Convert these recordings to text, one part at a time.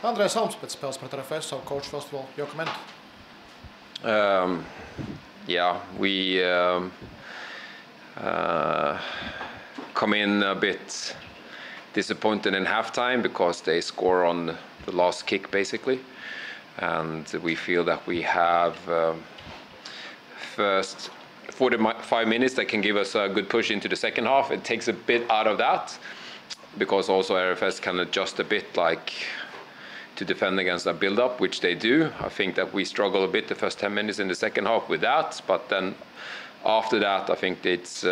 Andreass Alms pēc spēles pret RFS, so coach, first of all, your comment? Yeah, we come in a bit disappointed in halftime because they score on the last kick basically, and we feel that we have first 45 minutes that can give us a good push into the second half. It takes a bit out of that because also RFS can adjust a bit like to defend against a build-up, which they do. I think that we struggle a bit the first 10 minutes in the second half with that, but then after that I think it's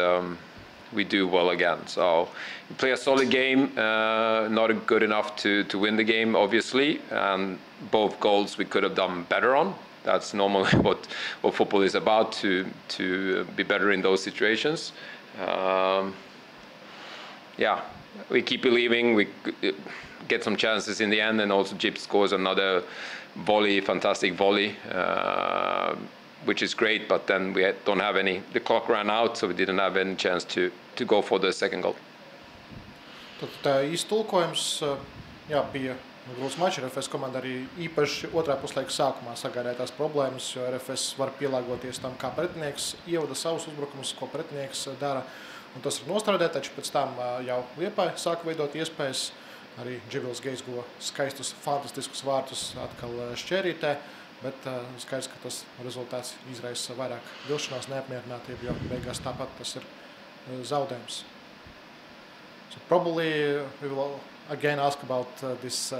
we do well again. So we play a solid game, not good enough to win the game obviously, and both goals we could have done better on. That's normally what football is about, to be better in those situations. Yeah, we keep believing, we get some chances in the end, and also Jip scores another volley, fantastic volley, which is great, but then we don't have any, the clock ran out, so we didn't have any chance to go for the second goal. Tad iztulkojums, jā, bija grūts mačs. RFS komanda arī īpaši otrā puslaika sākumā sagādāja tās problēmas, jo RFS var pielāgoties tam, kā pretinieks ievada savus uzbrukumus, ko pretinieks dara, un tas ir nostrādāt, taču pēc tam jau Liepāja sāka veidot iespējas. Arī Dživils Gejs guva skaistus, fantastiskus vārtus atkal šķērītē, bet skaidrs, ka tas rezultāts izraisa vairāk vilšanās, neapmierinātību, jo beigās tāpat tas ir zaudējums. So probably we will again ask about this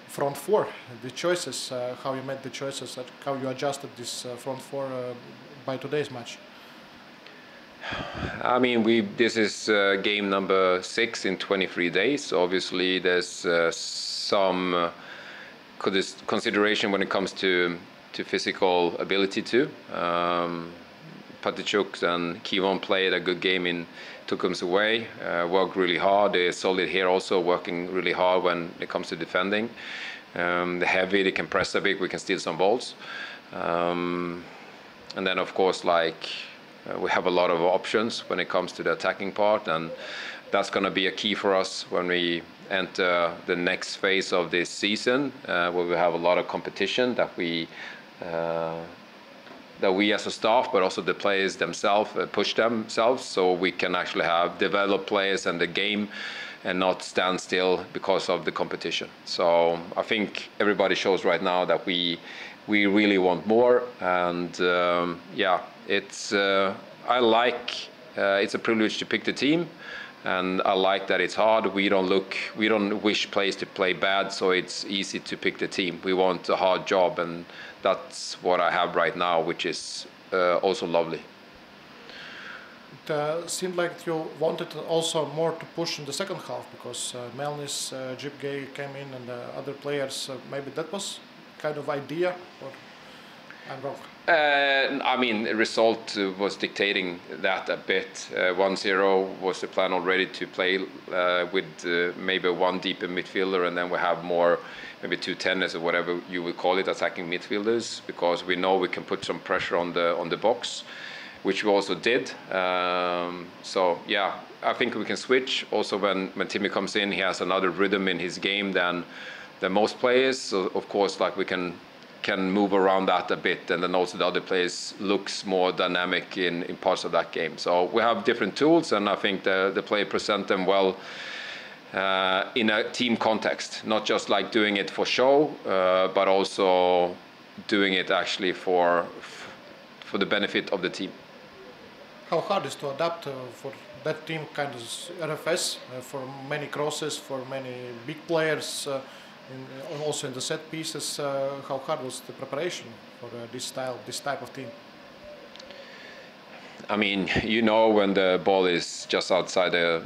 front four, the choices, how you made the choices, how you adjusted this front four by today's match. I mean, this is game number 6 in 23 days. So obviously, there's some consideration when it comes to physical ability too. Patichuk and Kivon played a good game in Tukums away, worked really hard. They're solid here also, working really hard when it comes to defending. They're heavy, they can press a bit, we can steal some balls. And then of course, we have a lot of options when it comes to the attacking part, and that's going to be a key for us when we enter the next phase of this season, where we have a lot of competition that we as a staff, but also the players themselves, push themselves, so we can actually have developed players and the game and not stand still because of the competition. So I think everybody shows right now that we really want more, and yeah, it's it's a privilege to pick the team, and I like that it's hard. We don't wish players to play bad, so it's easy to pick the team. We want a hard job, and that's what I have right now, which is also lovely. It seemed like you wanted also more to push in the second half because Melnis, Jip Gay came in, and other players. Maybe that was kind of idea, or I'm wrong? I mean, the result was dictating that a bit. 1-0 was the plan already, to play with maybe one deeper midfielder, and then we have more, maybe 2 tenors or whatever you would call it, attacking midfielders, because we know we can put some pressure on the box, which we also did. So yeah, I think we can switch. Also, when Timmy comes in, he has another rhythm in his game than most players. So of course, we can move around that a bit, and then also the other players looks more dynamic in parts of that game. So we have different tools, and I think the player present them well in a team context, not just doing it for show, but also doing it actually for the benefit of the team. How hard is to adapt for that team, kind of RFS, for many crosses, for many big players, also in the set pieces? How hard was the preparation for this type of team? I mean, when the ball is just outside the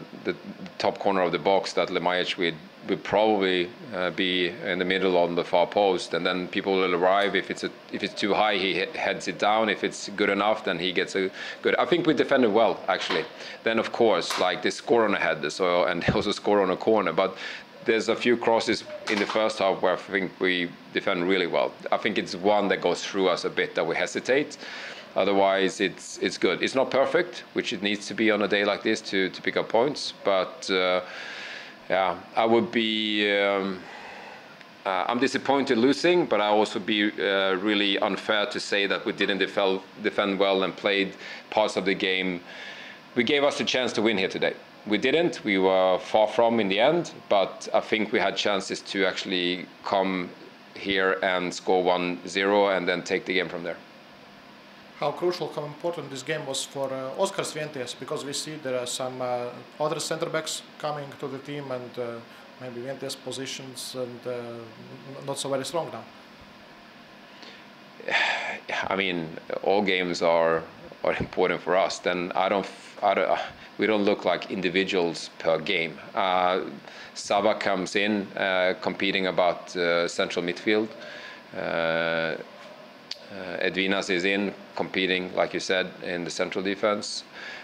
top corner of the box, that Liepāja would probably be in the middle on the far post, and then people will arrive. If it's too high, he heads it down. If it's good enough, then he gets a good. I think we defended well, actually. Then of course, they score on a header, and they also score on a corner, but there's a few crosses in the first half where I think we defend really well. I think it's one that goes through us a bit that we hesitate. Otherwise, it's good. It's not perfect, which it needs to be on a day like this to pick up points. But yeah, I I'm disappointed losing, but I also be really unfair to say that we didn't defend well and played parts of the game. We gave us a chance to win here today. We didn't. We were far from in the end, but I think we had chances to actually come here and score 1-0 and then take the game from there. How crucial, how important this game was for Oskars Vienties, because we see there are some other center backs coming to the team and maybe Vienties positions and not so very strong now. I mean, all games are important for us. Then we don't look like individuals per game. Sava comes in competing about central midfield. Edvinas is in competing, like you said, in the central defense,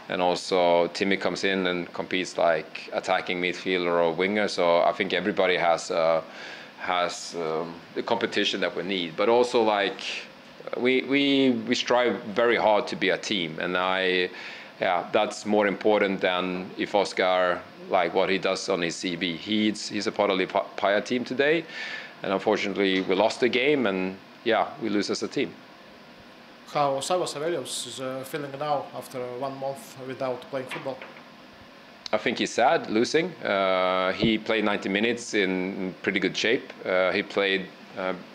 and also Timmy comes in and competes like attacking midfielder or winger. So I think everybody has the competition that we need, but also like we strive very hard to be a team, and that's more important than if Oskar, like what he does on his CV. He's a part of the Liepāja team today, and unfortunately we lost the game, and we lose as a team. How Savas is feeling now after 1 month without playing football? I think he's sad losing. He played 90 minutes in pretty good shape. He played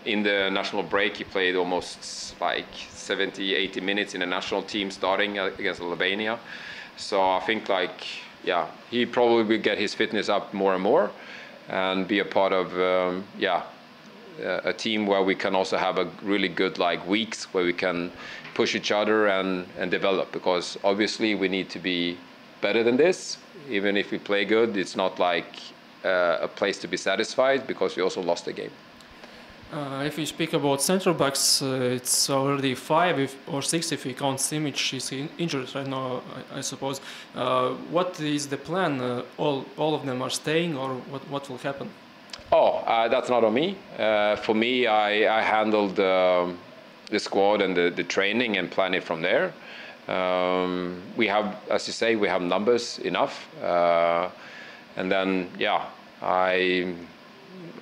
in the national break. He played almost like 70, 80 minutes in the national team starting against Albania. So I think he probably will get his fitness up more and more and be a part of a team where we can also have a really good weeks where we can push each other and develop, because obviously we need to be better than this. Even if we play good, it's not like a place to be satisfied, because we also lost the game. If you speak about central backs, it's already 5 or 6 if you count Simic. She's injured right now, I suppose. What is the plan? All of them are staying, or what will happen? That's not on me. For me, I handled the squad and the training and plan it from there. We have, as you say, we have numbers enough. And then,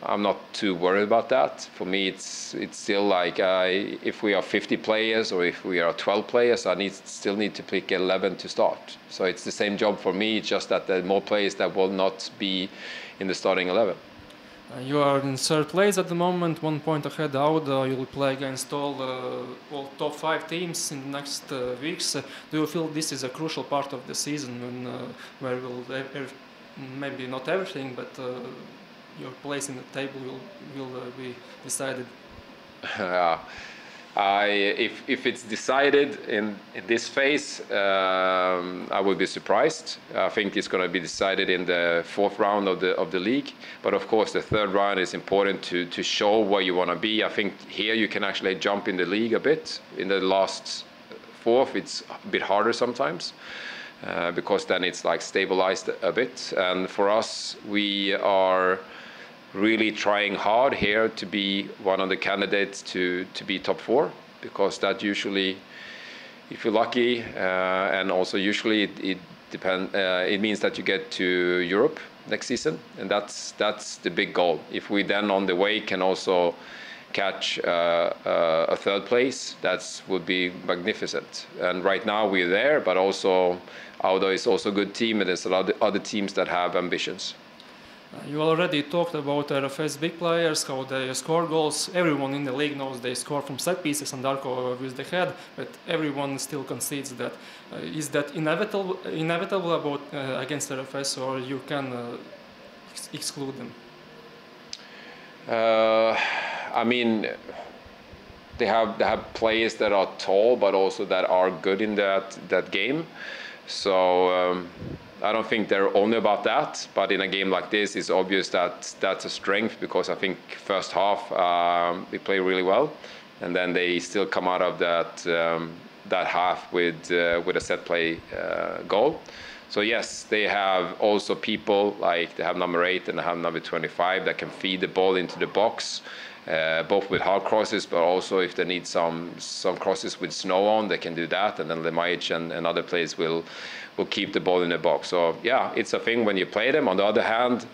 I'm not too worried about that. For me, it's still like if we are 50 players or if we are 12 players, I still need to pick 11 to start. So it's the same job for me. It's just that there are more players that will not be in the starting 11. You are in 3rd place at the moment, 1 point ahead Auda. You will play against all top 5 teams in the next weeks. Do you feel this is a crucial part of the season where will maybe not everything, but your place in the table will be decided? If it's decided in this phase, I will be surprised. I think it's going to be decided in the 4th round of the league. But of course, the 3rd round is important to show where you want to be. I think here you can actually jump in the league a bit. In the last 4th, it's a bit harder sometimes because then it's like stabilized a bit. And for us, we are really trying hard here to be one of the candidates to be top 4, because that usually, if you're lucky, and also usually it means that you get to Europe next season, and that's the big goal. If we then on the way can also catch a 3rd place, that would be magnificent. And right now we're there, but also Auda is also a good team, and there's a lot of other teams that have ambitions. You already talked about RFS big players, how they score goals. Everyone in the league knows they score from set pieces and Darko with the head, but everyone still concedes that. Is that inevitable about against RFS, or you can exclude them? I mean, they have players that are tall, but also that are good in that game. So I don't think they're only about that, but in a game like this, it's obvious that that's a strength, because I think first half we play really well, and then they still come out of that half with a set play goal. So yes, they have also people like they have number 8 and they have number 25 that can feed the ball into the box, both with hard crosses, but also if they need some crosses with snow on, they can do that, and then Liepāja and other players will keep the ball in the box. So yeah, it's a thing when you play them. On the other hand,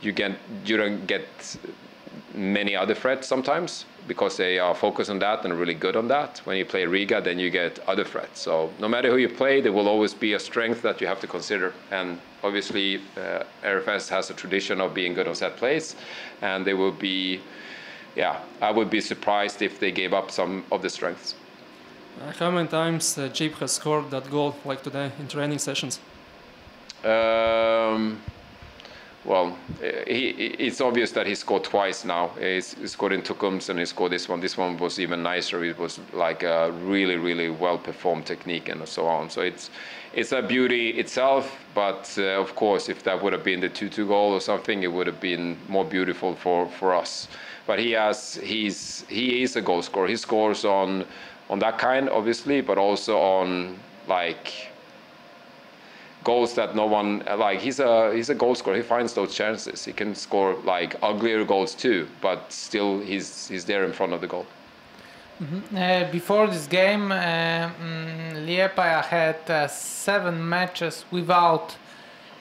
you don't get many other threats sometimes because they are focused on that and really good on that. When you play Riga, then you get other threats. So no matter who you play, there will always be a strength that you have to consider. And obviously, RFS has a tradition of being good on set plays, and they will be, I would be surprised if they gave up some of the strengths. How many times Jeep has scored that goal like today in training sessions? Well, it's obvious that he scored twice now. He scored in Tukums and he scored this one. This one was even nicer. It was like a really, really well-performed technique and so on. So it's a beauty itself, but of course, if that would have been the 2-2 goal or something, it would have been more beautiful for us. But he is a goal scorer. He scores on that kind, obviously, but also on like goals that no one like. He's a goal scorer. He finds those chances. He can score like uglier goals too, but still he's there in front of the goal. Before this game, Liepāja had 7 matches without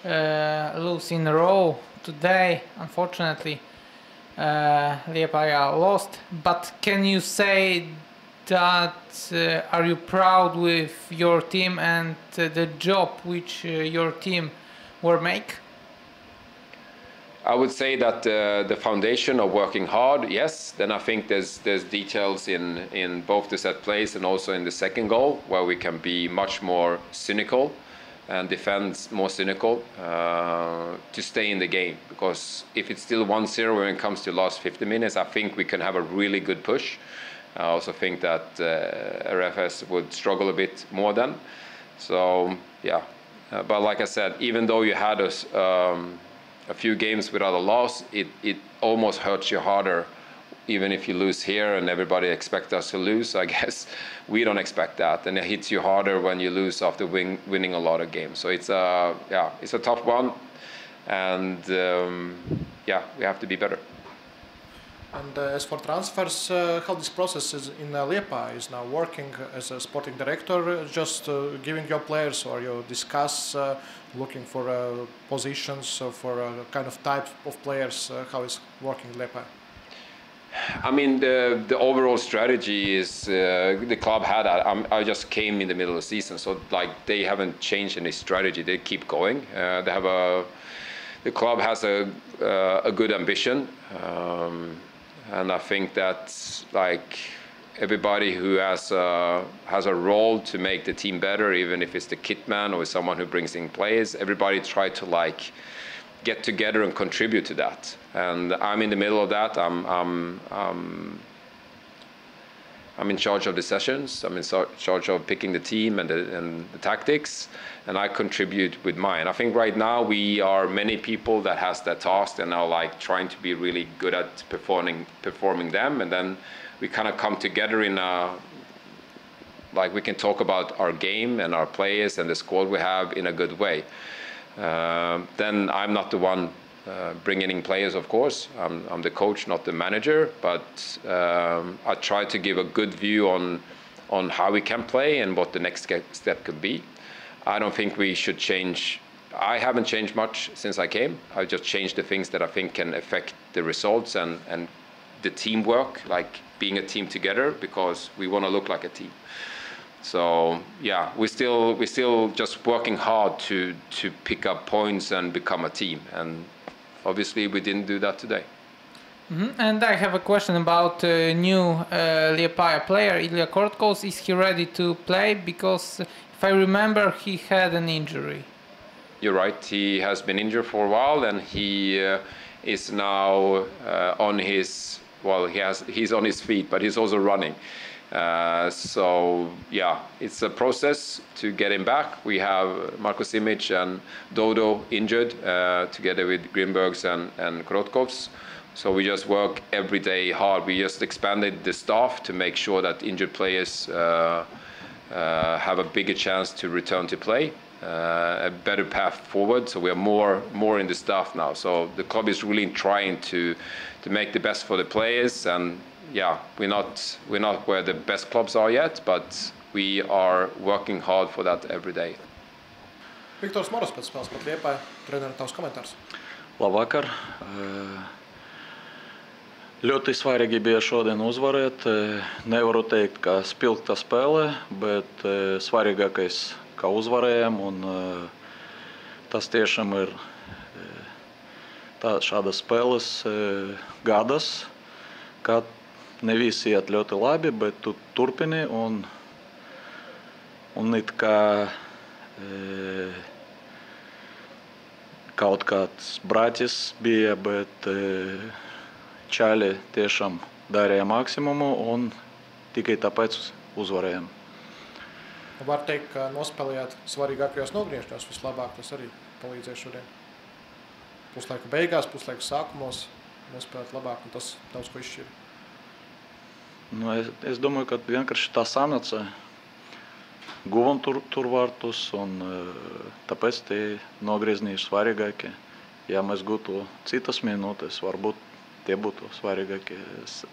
losing in a row. Today, unfortunately, Liepāja lost. But can you say that are you proud with your team and the job which your team will make? I would say that the foundation of working hard, yes. Then I think there's details in both the set plays and also in the second goal where we can be much more cynical and defend more cynical to stay in the game. Because if it's still 1-0 when it comes to last 50 minutes, I think we can have a really good push. I also think that RFS would struggle a bit more then. So yeah, but like I said, even though you had a few games without a loss, it almost hurts you harder, even if you lose here and everybody expects us to lose. I guess we don't expect that, and it hits you harder when you lose after winning a lot of games. So it's a tough one, and we have to be better. And as for transfers, how this process is in Liepāja is now working as a sporting director, just giving your players, or you discuss looking for positions for a kind of type of players, how is working Liepāja? I mean, the overall strategy is the club had. I just came in the middle of the season, so like they haven't changed any strategy. They keep going. They have the club has a good ambition. And I think that like everybody who has a role to make the team better, even if it's the kit man or someone who brings in players, everybody try to like get together and contribute to that. And I'm in the middle of that. I'm in charge of the sessions. I'm in charge of picking the team and the tactics, and I contribute with mine. I think right now we are many people that has that task and are like trying to be really good at performing them, and then we kind of come together in like we can talk about our game and our players and the squad we have in a good way. Then I'm not the one bringing in players, of course. I'm the coach, not the manager, but I try to give a good view on how we can play and what the next step could be. I don't think we should change. I haven't changed much since I came. I just changed the things that I think can affect the results and the teamwork, like being a team together, because we want to look like a team. So yeah, we're still just working hard to pick up points and become a team, and obviously we didn't do that today. And I have a question about new Liepāja player, Ilya Kortkos. Is he ready to play? Because if I remember, he had an injury. You're right. He has been injured for a while, and he is now on his. Well, he's on his feet, but he's also running. So yeah, it's a process to get him back. We have Marko Simic and Dodo injured together with Grimbergs and Krotkovs. So we just work every day hard. We just expanded the staff to make sure that injured players have a bigger chance to return to play, a better path forward. So we are more in the staff now. So the club is really trying to make the best for the players. And yeah, we're not where the best clubs are yet, but we are working hard for that every day. Viktors Morozs, Pēcspēles Liepāja, treneri, tavs komentārs. Labvakar. Ļoti svarīgi bija šodien uzvarēt. Nevaru teikt, ka spilgta spēle, bet svarīgākais, ka uzvarējam. Un tas tiešām ir šādas spēles gadas, kad ne visi iet ļoti labi, bet tu turpini un it kā kaut kāds brāķis bija, bet čāļi tiešām darīja maksimumu un tikai tāpēc uzvarējām. Var teikt, ka nospēlējāt svarīgākajos nogriežņos vislabāk, tas arī palīdzēja šodien. Puslaika beigās, puslaika sākumos nospēlēt labāk, un tas daudz ko izšķira. Nu, es domāju, ka vienkārši tā sanāca. Guvam tur vārtus, un tāpēc tie nogriezni ir svarīgākie. Ja mēs gūtu citas minūtes, varbūt tie būtu svarīgākie.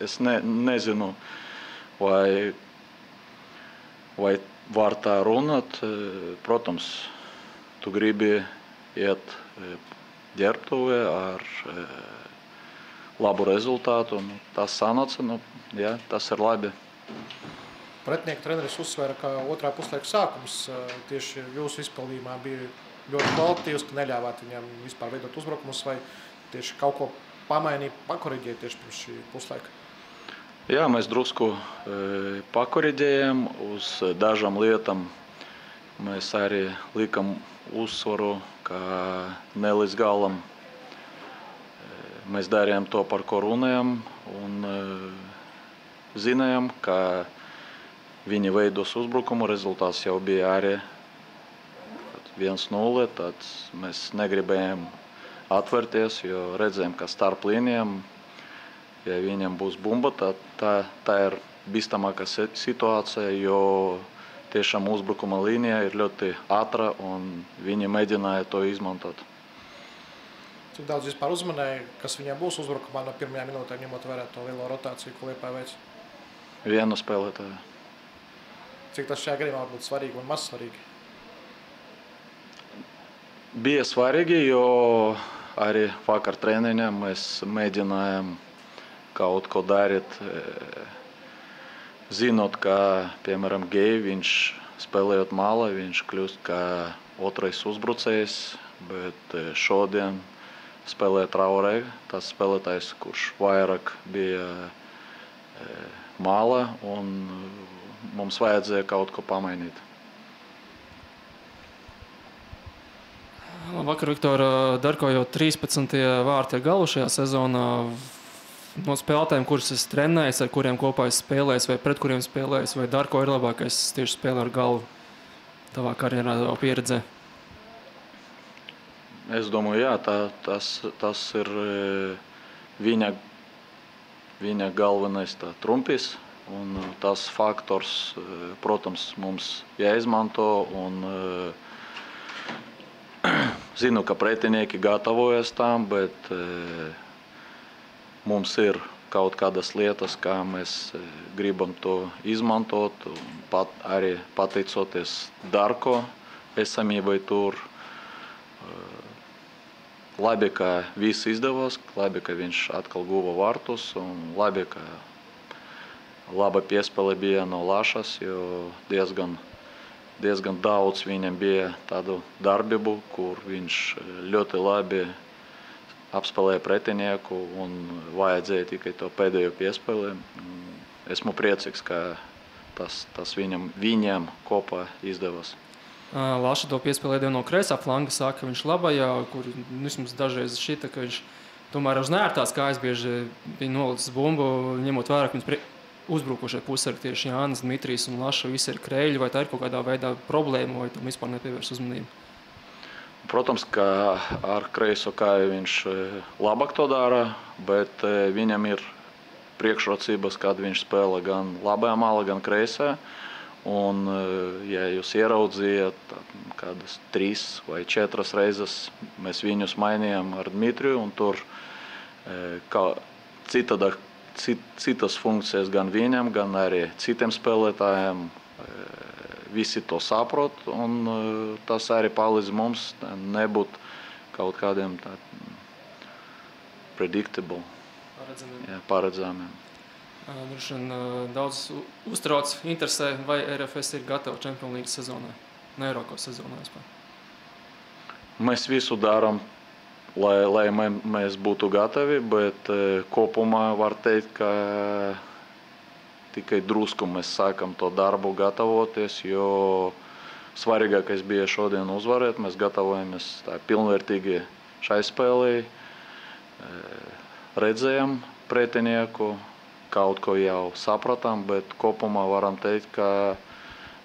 Es nezinu, vai var tā runāt. Protams, tu gribi iet ģērbtuvē ar labu rezultātu. Tas sanāca, jā, tas ir labi. Pretinieku treneris uzsvēra, ka otrā puslaika sākums tieši jūsu izpildījumā bija ļoti kvalitīvs, ka neļāvāt viņam vispār veidot uzbrukumus vai tieši kaut ko pamainīt, pakoriģēt tieši pirms šī puslaika. Jā, mēs drusku pakoriģējam uz dažām lietām. Mēs arī likam uzsvaru, ka ne līdz galam mēs darījām to, par ko runājam, un zinājām, ka viņi veidos uzbrukumu, rezultāts jau bija arī 1-0, tad mēs negribējām atvērties, jo redzējām, ka starp līnijām, ja viņam būs bumba, tad tā ir bīstamākā situācija, jo tiešām uzbrukuma līnija ir ļoti ātra un viņi mēģināja to izmantot. Cik daudz vispār uzmanēja, kas viņam būs uzbrukumā no pirmajā minūtē, ņemot vērā to lielo rotāciju, ko Liepāja veic? Viena spēlētāja. Cik tas šajā gadījumā var būt svarīgi un maz svarīgi? Bija svarīgi, jo arī vakar treniņā mēs mēģinājām kaut ko darīt, zinot, ka, piemēram, Geji, viņš spēlējot malā, viņš kļūst kā otrais uzbrucējs, bet šodien spēlē Traorē, tas spēlētājs, kurš vairāk bija malā, un mums vajadzēja kaut ko pamainīt. Vakar, Viktor, Darko jau 13. vārti galu šajā sezonā. No spēlētājiem, kurus es trenējis, ar kuriem kopā es spēlējis, vai pret kuriem spēlējis, vai Darko ir labākais tieši spēlē ar galvu tavā karjerā pieredzē? Es domāju, jā, tas ir viņa galvenais trumpis, un tas faktors, protams, mums jāizmanto, un zinu, ka pretinieki gatavojas tam, bet mums ir kaut kādas lietas, kā mēs gribam to izmantot, arī pateicoties Darko esamībai tur. Labi, ka viss izdevās, labi, ka viņš atkal guva vārtus, un labi, ka laba piespēle bija no Lašas, jo diezgan daudz viņam bija tādu darbību, kur viņš ļoti labi apspēlēja pretinieku un vajadzēja tikai to pēdējo piespēli. Esmu priecīgs, ka tas viņam kopā izdevās. Laša to piespēlēja no kreisā flanga, sāka viņš labajā, kur vismaz dažreiz šita, ka viņš tomēr uz nērtās kājas bieži bija nolicis bumbu, ņemot vērā, ka viņš uzbrukošai pusē ir tieši Jānis, Dmitrijs un Laša, visi ir kreļi, vai tā ir kaut kādā veidā problēma, vai tam vispār nepievērs uzmanību? Protams, ka ar kreiso kāju viņš labāk to dara, bet viņam ir priekšrocības, kad viņš spēlē gan labajā malā, gan kreisā. Un, ja jūs ieraudzījāt kādas 3 vai 4 reizes, mēs viņus mainījām ar Dmitriju, un tur citas funkcijas gan viņam, gan arī citiem spēlētājiem. Visi to saprot, un tas arī palīdz mums nebūt kaut kādiem predictable. paredzamiem. Daudz uztrauc, interesē, vai RFS ir gatava Champions League sezonai, ne Eiropas sezonai vispār. Mēs visu darām, lai mēs būtu gatavi, bet kopumā var teikt, ka tikai drusku mēs sākam to darbu gatavoties, jo svarīgākais bija šodien uzvarēt. Mēs gatavojamies pilnvērtīgi šai spēlei, redzējām pretinieku, kaut ko jau sapratām, bet kopumā varam teikt, ka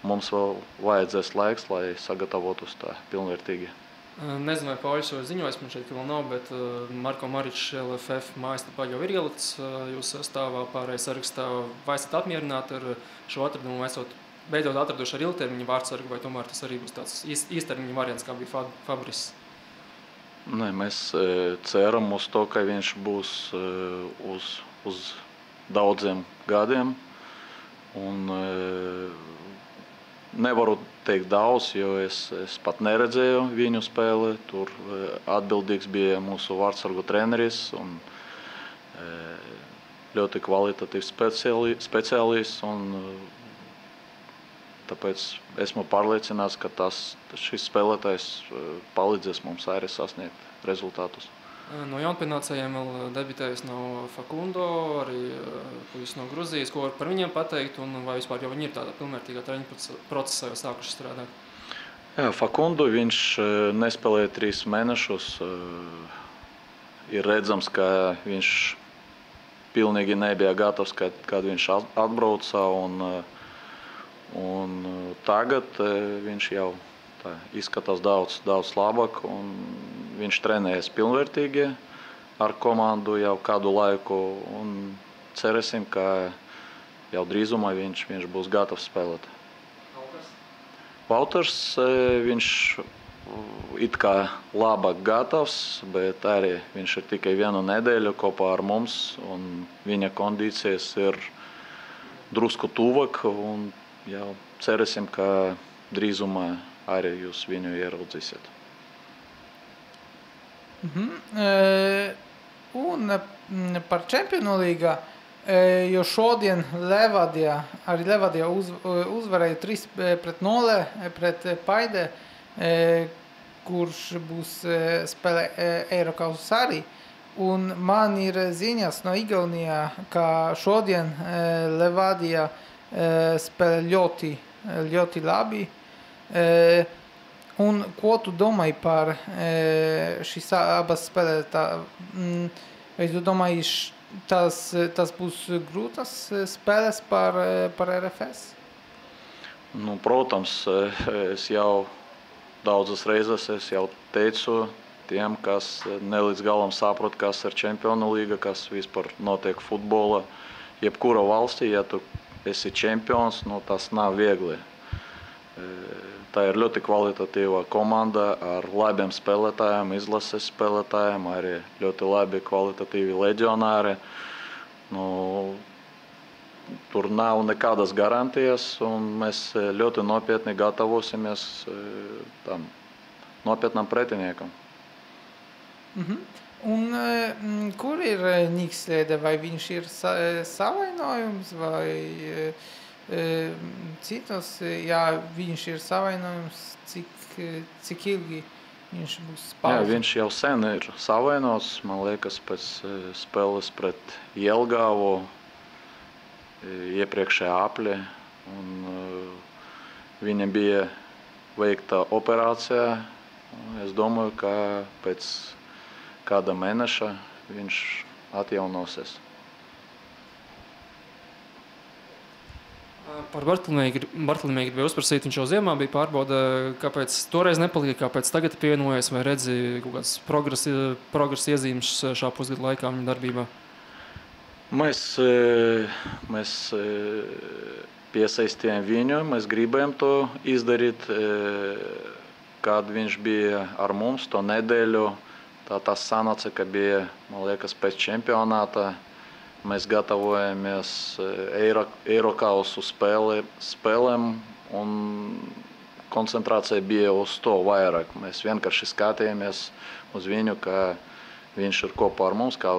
mums vēl vajadzēs laiks, lai sagatavotos tā pilnvērtīgi. Nezinu, vai Pauļs jau ziņojas, man šeit vēl nav, bet Marko Maričs LFF mājaslapā jau ir ielikts jūsu sastāvā pārējais sarakstā. Vai esat apmierināti ar šo atradumu, vai esat beidzot atraduši ar ilgtermiņa vārdsargu, vai tomēr tas arī būs tāds īstermiņa variants, kā bija Fabris? Nē, mēs ceram uz to, ka viņš būs uz daudziem gadiem. Un nevaru teikt daudz, jo es pat neredzēju viņu spēli. Tur atbildīgs bija mūsu vārdsargu treneris un ļoti kvalitatīvs speciālists. Tāpēc esmu pārliecināts, ka šis spēlētājs palīdzēs mums arī sasniegt rezultātus. No jaunpienācējiem vēl debitējis nav Fakundo, arī puisis no Gruzijas. Ko var par viņiem pateikt un vai vispār jau viņi ir tādā pilnvērtīgā treniņu procesā jau sākuši strādāt? Jā, Fakundo viņš nespēlēja 3 mēnešus. Ir redzams, ka viņš pilnīgi nebija gatavs, kad viņš atbrauca un tagad viņš jau izskatās daudz labāk un viņš trenējas pilnvērtīgi ar komandu jau kādu laiku un cerēsim, ka jau drīzumā viņš būs gatavs spēlēt. Valters, viņš it kā labāk gatavs, bet arī viņš ir tikai 1 nedēļu kopā ar mums un viņa kondīcijas ir drusku tuvāk un jau cerēsim, ka drīzumā arī jūs viņu ieraudzīsiet. Un par Čempionu līgā, jo šodien Levadija uzvarēja 3-0 pret Paide, kurš būs spēlē Eirokaus arī. Un man ir ziņas no Igaunijā, ka šodien Levadija spēlē ļoti labi. Un ko tu domāji par šīs abas spēlētā? Vai tu domāji, tas būs grūtas spēles par RFS? Nu, protams, es jau daudzas reizes teicu tiem, kas ne līdz galam saprot, kas ir Čempionu līga, kas vispār notiek futbola. Jebkura valstī, ja tu esi čempions, tas nav viegli. Tā ir ļoti kvalitatīva komanda ar labiem spēlētājiem, izlases spēlētājiem, arī ļoti labi kvalitatīvi leģionāri. Tur nav nekādas garantijas, un mēs ļoti nopietni gatavosimies tam nopietnam pretiniekam. Un kur ir Nikslēde? Vai viņš ir savainojums vai citos, ja viņš ir savainojums, cik ilgi viņš būs pauze? Jā, viņš jau sen ir savainots, man liekas, pēc spēles pret Jelgavu iepriekšējā apļē. Viņam bija veikta operācija. Es domāju, ka pēc kāda mēneša viņš atjaunosies. Par Bartolomēju gribēju uzprasīt, viņš jau ziemā bija pārbauda, kāpēc toreiz nepalika, kāpēc tagad pievienojies, vai redzi kaut kāds progresa iezīmes šā pusgada laikā viņa darbībā? Mēs piesaistījām viņu, mēs gribējām to izdarīt, kad viņš bija ar mums to nedēļu. Tā sanāca, ka bija, man liekas, pēc čempionāta. Mēs gatavojamies Eirokausu spēlēm un koncentrācija bija uz to vairāk. Mēs vienkārši skatījāmies uz viņu, ka viņš ir kopā ar mums, kā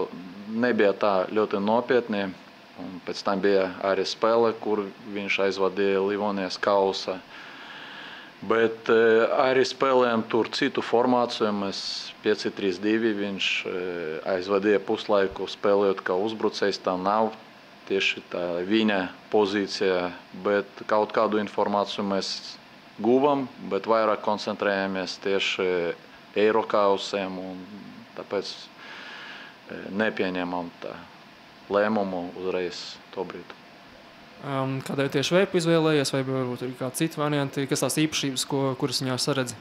nebija tā ļoti nopietni. Un pēc tam bija arī spēle, kur viņš aizvadīja Livonijas kausa. Bet arī spēlējām tur citu formāciju. Mēs 5-3-2 viņš aizvadīja puslaiku spēlējot kā uzbrucējs. Tā nav tieši tā viņa pozīcija, bet kaut kādu informāciju mēs guvam, bet vairāk koncentrējamies tieši Eirokausiem un tāpēc nepieņemam tā lēmumu uzreiz to brīdi. Kādēļ tieši veipu izvēlējies, vai varbūt ir kādi citi varianti, kas tās īpašības, kuras viņā saredzi?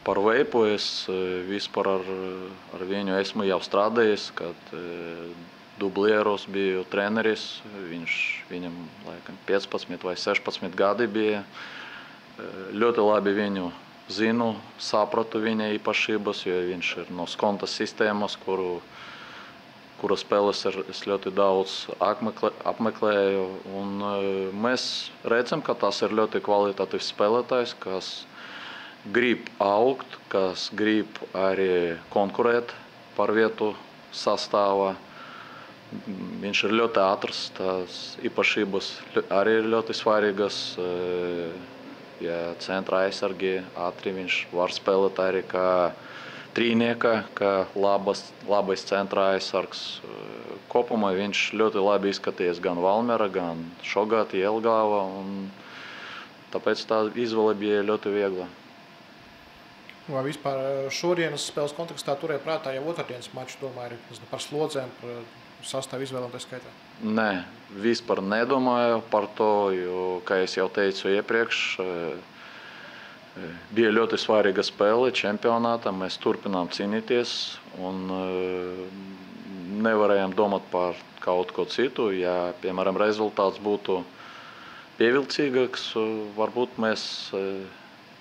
Par veipu es vispār ar viņu esmu jau strādājis, kad dublieros biju treneris, viņam laikam 15 vai 16 gadi bija. Ļoti labi viņu zinu, sapratu viņa īpašības, jo viņš ir no skonta sistēmas, kura spēles es ļoti daudz apmeklēju. Un mēs redzam, ka tas ir ļoti kvalitatīvs spēlētājs, kas grib augt, kas grib arī konkurēt par vietu sastāvā. Viņš ir ļoti ātrs, tās īpašības arī ir ļoti svarīgas. Ja centra aizsargi ātri viņš var spēlēt arī kā trīnieka, kā labais centra aizsargs. Kopumā viņš ļoti labi izskaties gan Valmiera, gan šogad Jelgava, un tāpēc tā izvēle bija ļoti viegla. Vai vispār šodienas spēles kontekstā turēja prātā jau otrdienas maču, domāju, par slodzēm, par sastāvu izvēlēm tā skaitā? Nē, vispār nedomāju par to, jo, kā es jau teicu iepriekš, bija ļoti svarīga spēle čempionātā, mēs turpinām cīnīties un nevarējām domāt par kaut ko citu. Ja, piemēram, rezultāts būtu pievilcīgāks, varbūt mēs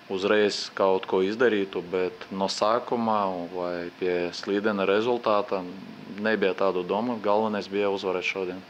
uzreiz kaut ko izdarītu, bet no sākumā vai pie slīdena rezultāta nebija tādu domu. Galvenais bija uzvarēt šodien.